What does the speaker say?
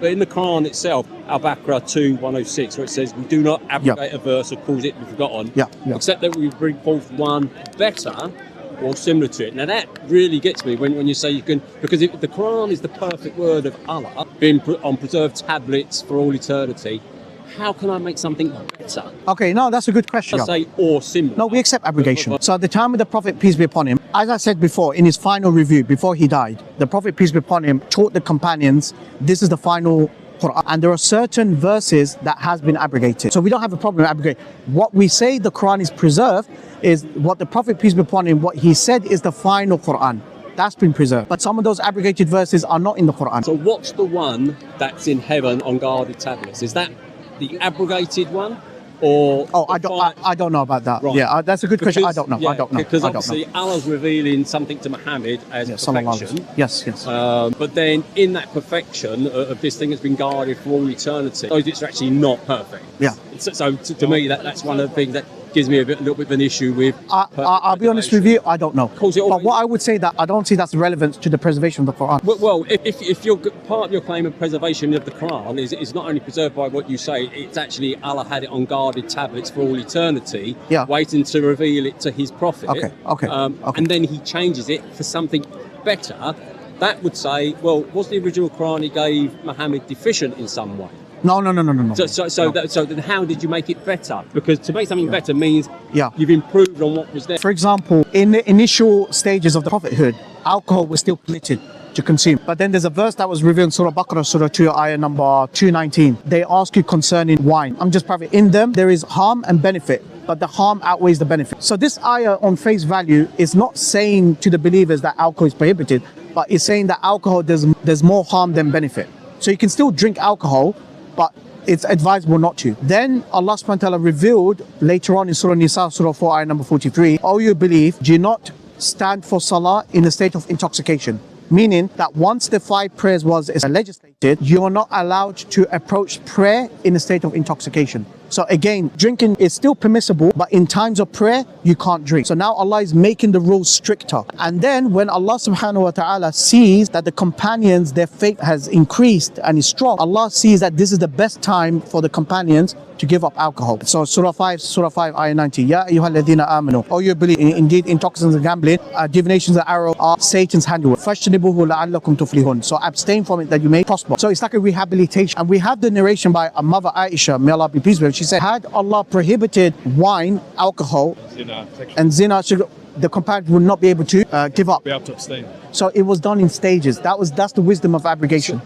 But in the Quran itself, Al-Baqarah 2:106, where it says, we do not abrogate a verse or cause it to be forgotten, except that we bring forth one better or similar to it. Now that really gets me when you say you can, because if the Quran is the perfect word of Allah, being on preserved tablets for all eternity, how can I make something better? Okay, no, that's a good question. I say or similar. No, we accept abrogation. So at the time of the Prophet, peace be upon him, as I said before, in his final review, before he died, the Prophet, peace be upon him, taught the companions, this is the final Quran. And there are certain verses that has been abrogated. So we don't have a problem with abrogation. What we say the Quran is preserved is what the Prophet, peace be upon him, what he said is the final Quran. That's been preserved. But some of those abrogated verses are not in the Quran. So what's the one that's in heaven on guarded tablets? Is that the abrogated one, or I don't know about that. Right. Yeah, that's a good question. I don't know. I don't know. Because I don't obviously know. Allah's revealing something to Muhammad as perfection. Yes. But then in that perfection of this thing that's been guarded for all eternity, those bits are actually not perfect. Yeah. So to me, that's one of the things that gives me a little bit of an issue with. I'll be honest with you, I don't know. But what I would say that I don't see that's relevant to the preservation of the Quran. Well, if your part of your claim of preservation of the Quran is not only preserved by what you say, it's actually Allah had it on guarded tablets for all eternity, waiting to reveal it to His Prophet. Okay. And then He changes it for something better. That would say, well, was the original Quran He gave Muhammad deficient in some way? No. So then how did you make it better? Because to make something better means you've improved on what was there. For example, in the initial stages of the prophethood, alcohol was still permitted to consume. But then there's a verse that was revealed in Surah Baqarah, Surah 2, ayah number 219. They ask you concerning wine. I'm just private. In them, there is harm and benefit, but the harm outweighs the benefit. So this ayah on face value is not saying to the believers that alcohol is prohibited, but it's saying that alcohol, there's more harm than benefit. So you can still drink alcohol, but it's advisable not to. Then Allah subhanahu wa ta'ala revealed later on in Surah Nisa, Surah 4, ayah number 43, "O you believe, do not stand for salah in a state of intoxication." Meaning that once the 5 prayers was legislated, you are not allowed to approach prayer in a state of intoxication. So again, drinking is still permissible, but in times of prayer, you can't drink. So now Allah is making the rules stricter. And then when Allah subhanahu wa ta'ala sees that the companions, their faith has increased and is strong, Allah sees that this is the best time for the companions to give up alcohol. So Surah 5, ayah 90. Ya ayyuhalladhina amanu. Oh, you believe, indeed intoxicants and gambling, divinations and arrow are Satan's handiwork. Fajtanibuhu la'allakum tuflihun. So abstain from it that you may prosper. So it's like a rehabilitation. And we have the narration by Mother Aisha, may Allah be pleased with her. She said, had Allah prohibited wine, alcohol, and zina, the companions would not be able to give up. Be able to abstain. So it was done in stages. That's the wisdom of abrogation.